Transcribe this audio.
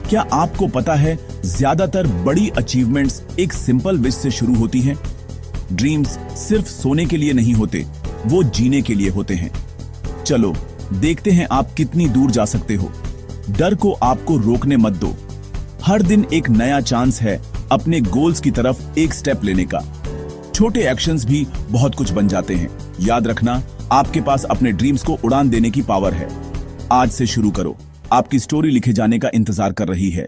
क्या आपको पता है, ज्यादातर बड़ी अचीवमेंट्स एक सिंपल विश से शुरू होती हैं। ड्रीम्स सिर्फ सोने के लिए नहीं होते, वो जीने के लिए होते हैं। चलो देखते हैं आप कितनी दूर जा सकते हो। डर को आपको रोकने मत दो। हर दिन एक नया चांस है अपने गोल्स की तरफ एक स्टेप लेने का। छोटे एक्शंस भी बहुत कुछ बन जाते हैं। याद रखना, आपके पास अपने ड्रीम्स को उड़ान देने की पावर है। आज से शुरू करो, आपकी स्टोरी लिखे जाने का इंतजार कर रही है।